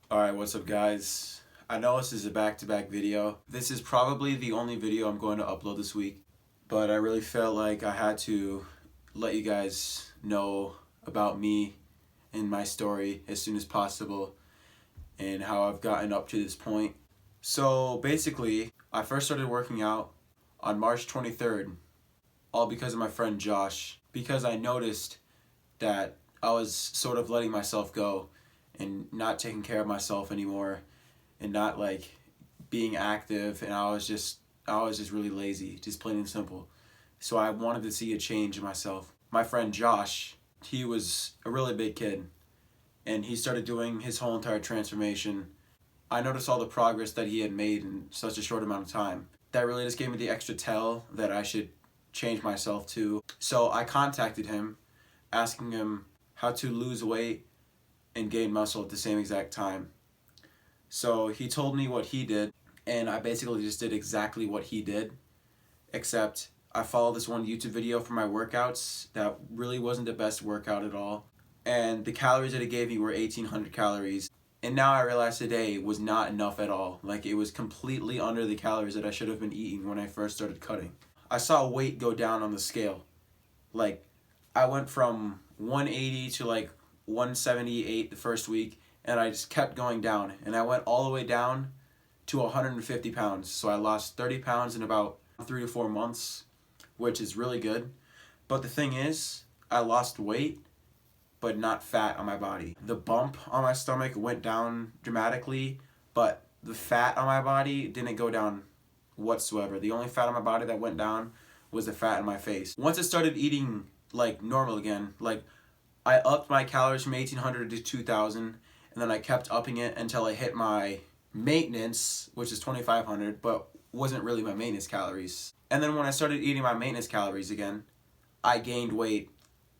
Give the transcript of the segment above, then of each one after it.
Alright, what's up guys? I know this is a back-to-back video. This is probably the only video I'm going to upload this week, but I really felt like I had to let you guys know about me and my story as soon as possible and how I've gotten up to this point. So basically, I first started working out on March 23rd, all because of my friend Josh, because I noticed that I was sort of letting myself go and not taking care of myself anymore and not like being active, and I was just really lazy, just plain and simple. So I wanted to see a change in myself. My friend Josh, he was a really big kid and he started doing his whole entire transformation. I noticed all the progress that he had made in such a short amount of time. That really just gave me the extra tell that I should change myself too. So I contacted him asking him how to lose weight and gain muscle at the same exact time. So he told me what he did, and I basically just did exactly what he did, except I followed this one YouTube video for my workouts that really wasn't the best workout at all. And the calories that it gave me were 1,800 calories. And now I realize today it was not enough at all. Like, it was completely under the calories that I should have been eating when I first started cutting. I saw weight go down on the scale. Like, I went from 180 to like 178 the first week, and I just kept going down, and I went all the way down to 150 pounds. So I lost 30 pounds in about 3 to 4 months, which is really good. But the thing is, I lost weight but not fat on my body. The bump on my stomach went down dramatically, but the fat on my body didn't go down whatsoever. The only fat on my body that went down was the fat in my face. Once I started eating like normal again, like I upped my calories from 1,800 to 2,000, and then I kept upping it until I hit my maintenance, which is 2,500, but wasn't really my maintenance calories. And then when I started eating my maintenance calories again, I gained weight.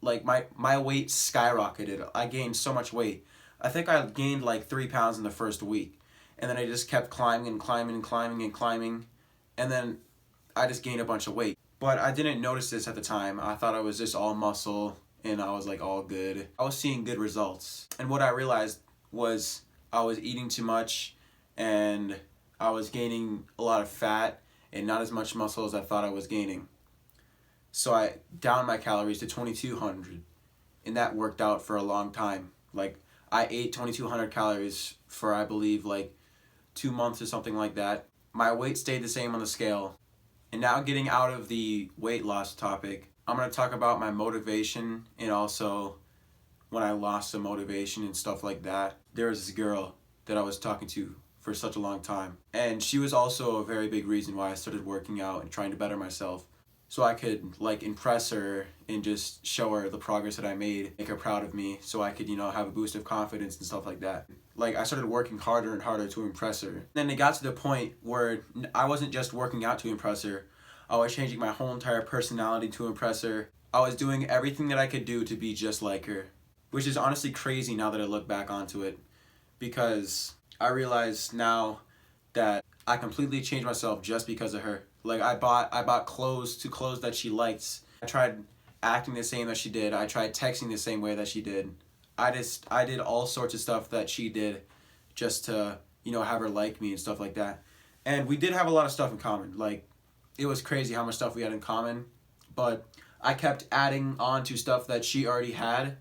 Like my weight skyrocketed. I gained so much weight. I think I gained like 3 pounds in the first week, and then I just kept climbing and climbing and climbing and climbing, and then I just gained a bunch of weight. But I didn't notice this at the time. I thought I was just all muscle and I was like all good. I was seeing good results. And what I realized was I was eating too much and I was gaining a lot of fat and not as much muscle as I thought I was gaining. So I downed my calories to 2,200, and that worked out for a long time. Like, I ate 2,200 calories for, I believe, like 2 months or something like that. My weight stayed the same on the scale. And now, getting out of the weight loss topic, I'm going to talk about my motivation and also when I lost some motivation and stuff like that. There was this girl that I was talking to for such a long time, and she was also a very big reason why I started working out and trying to better myself, so I could like impress her and just show her the progress that I made, make her proud of me, so I could, have a boost of confidence and stuff like that. Like, I started working harder and harder to impress her. Then it got to the point where I wasn't just working out to impress her. I was changing my whole entire personality to impress her. I was doing everything that I could do to be just like her, which is honestly crazy now that I look back onto it, because I realize now that I completely changed myself just because of her. Like, I bought clothes that she liked. I tried acting the same that she did. I tried texting the same way that she did. I did all sorts of stuff that she did just to, have her like me and stuff like that. And we did have a lot of stuff in common. Like, it was crazy how much stuff we had in common. But I kept adding on to stuff that she already had,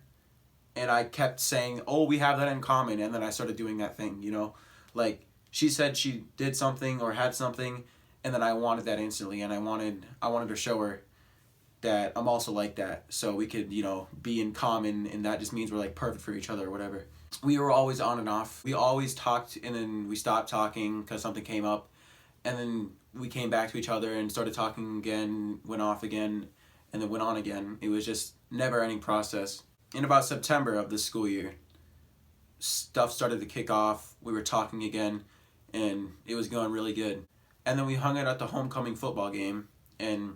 and I kept saying, "Oh, we have that in common," and then I started doing that thing, Like, she said she did something or had something, and then I wanted that instantly, and I wanted to show her that I'm also like that, so we could, be in common, and that just means we're like perfect for each other or whatever. We were always on and off. We always talked, and then we stopped talking because something came up, and then we came back to each other and started talking again, went off again, and then went on again. It was just never-ending process. In about September of this school year, stuff started to kick off. We were talking again, and it was going really good. And then we hung out at the homecoming football game, and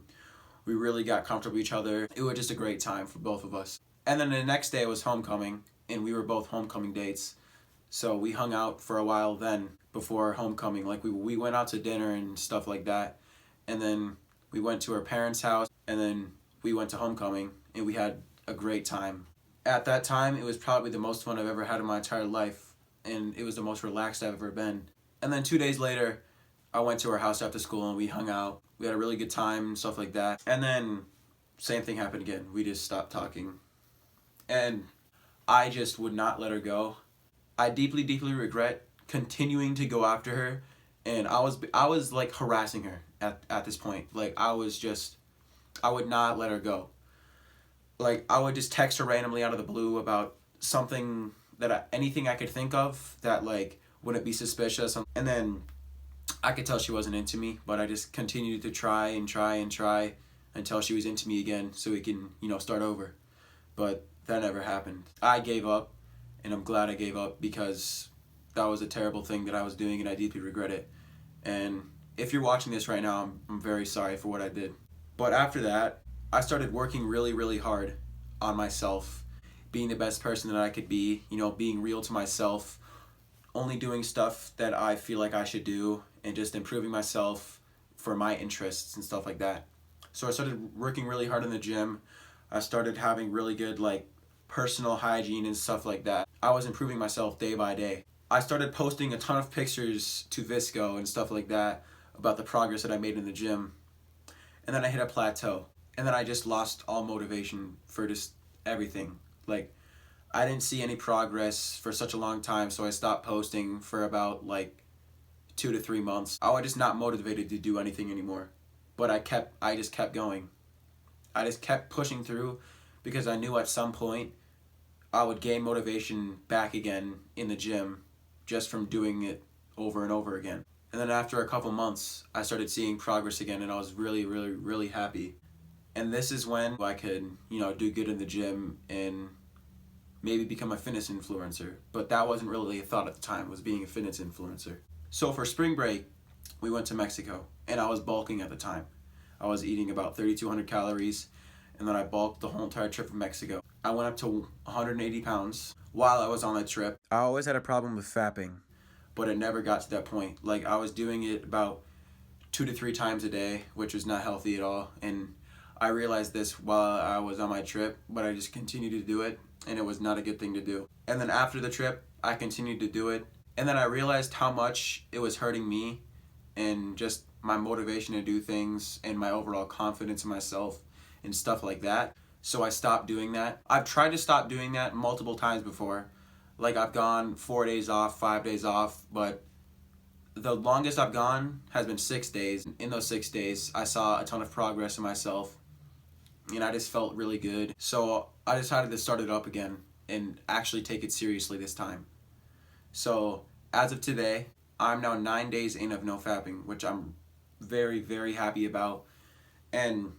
we really got comfortable with each other. It was just a great time for both of us. And then the next day was homecoming, and we were both homecoming dates. So we hung out for a while then before homecoming. Like, we went out to dinner and stuff like that. And then we went to her parents' house, and then we went to homecoming, and we had a great time. At that time, it was probably the most fun I've ever had in my entire life. and it was the most relaxed I've ever been. And then 2 days later, I went to her house after school and we hung out. We had a really good time and stuff like that. And then same thing happened again. We just stopped talking. And I just would not let her go. I deeply, deeply regret continuing to go after her. And I was like harassing her at this point. Like I would not let her go. Like I would just text her randomly out of the blue about something anything I could think of that like wouldn't be suspicious. And then I could tell she wasn't into me, but I just continued to try and try and try until she was into me again so we can, start over. But that never happened. I gave up, and I'm glad I gave up because that was a terrible thing that I was doing and I deeply regret it. And if you're watching this right now, I'm very sorry for what I did. But after that, I started working really, really hard on myself, being the best person that I could be, being real to myself, only doing stuff that I feel like I should do, and just improving myself for my interests and stuff like that. So I started working really hard in the gym. I started having really good personal hygiene and stuff like that. I was improving myself day by day. I started posting a ton of pictures to Visco and stuff like that about the progress that I made in the gym. And then I hit a plateau. And then I just lost all motivation for just everything. Like, I didn't see any progress for such a long time, so I stopped posting for about 2 to 3 months. I was just not motivated to do anything anymore. But I just kept going. I just kept pushing through because I knew at some point I would gain motivation back again in the gym just from doing it over and over again. And then after a couple months, I started seeing progress again, and I was really, really, really happy. And this is when I could, do good in the gym and maybe become a fitness influencer. But that wasn't really a thought at the time, was being a fitness influencer. So for spring break, we went to Mexico, and I was bulking at the time. I was eating about 3,200 calories, and then I bulked the whole entire trip of Mexico. I went up to 180 pounds while I was on that trip. I always had a problem with fapping, but it never got to that point. I was doing it about 2 to 3 times a day, which was not healthy at all. And I realized this while I was on my trip, but I just continued to do it, and it was not a good thing to do. And then after the trip, I continued to do it. And then I realized how much it was hurting me and just my motivation to do things and my overall confidence in myself and stuff like that. So I stopped doing that. I've tried to stop doing that multiple times before. I've gone 4 days off, 5 days off, but the longest I've gone has been 6 days. In those 6 days, I saw a ton of progress in myself, and I just felt really good. So I decided to start it up again and actually take it seriously this time. So as of today, I'm now 9 days in of no fapping, which I'm very, very happy about. And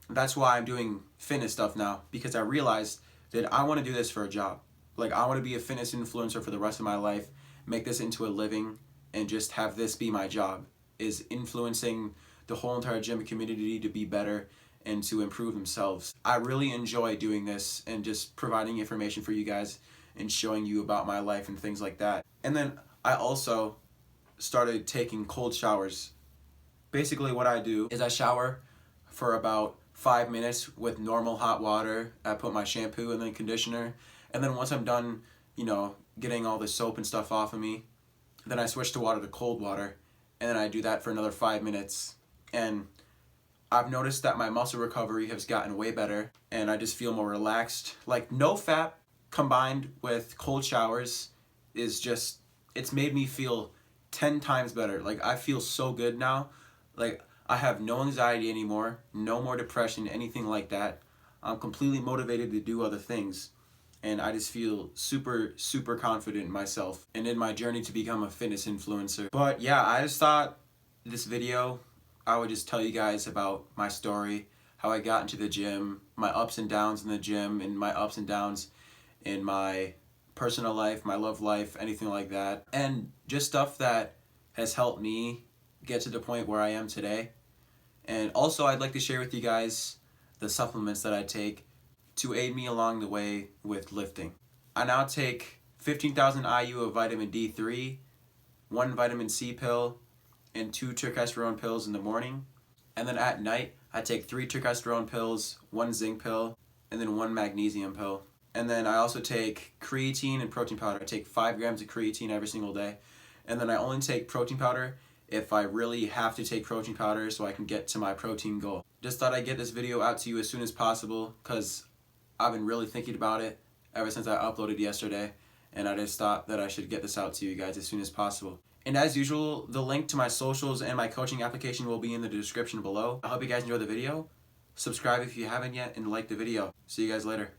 that's why I'm doing fitness stuff now, because I realized that I want to do this for a job. I want to be a fitness influencer for the rest of my life, make this into a living, and just have this be my job, is influencing the whole entire gym community to be better and to improve themselves. I really enjoy doing this and just providing information for you guys and showing you about my life and things like that. And then I also started taking cold showers. Basically what I do is I shower for about 5 minutes with normal hot water. I put my shampoo and then conditioner, and then once I'm done, getting all the soap and stuff off of me, then I switch to cold water, and then I do that for another 5 minutes. And I've noticed that my muscle recovery has gotten way better, and I just feel more relaxed. No fap combined with cold showers is just, it's made me feel 10 times better. I feel so good now. I have no anxiety anymore, no more depression, anything like that. I'm completely motivated to do other things. And I just feel super, super confident in myself and in my journey to become a fitness influencer. But yeah, I just thought this video, I would just tell you guys about my story, how I got into the gym, my ups and downs in the gym, and my ups and downs in my personal life, my love life, anything like that. And just stuff that has helped me get to the point where I am today. And also I'd like to share with you guys the supplements that I take to aid me along the way with lifting. I now take 15,000 IU of vitamin D3, 1 vitamin C pill, and 2 trichosterone pills in the morning. And then at night, I take 3 trichosterone pills, 1 zinc pill, and then 1 magnesium pill. And then I also take creatine and protein powder. I take 5 grams of creatine every single day. And then I only take protein powder if I really have to take protein powder so I can get to my protein goal. Just thought I'd get this video out to you as soon as possible because I've been really thinking about it ever since I uploaded yesterday, and I just thought that I should get this out to you guys as soon as possible. And as usual, the link to my socials and my coaching application will be in the description below. I hope you guys enjoyed the video. Subscribe if you haven't yet and like the video. See you guys later.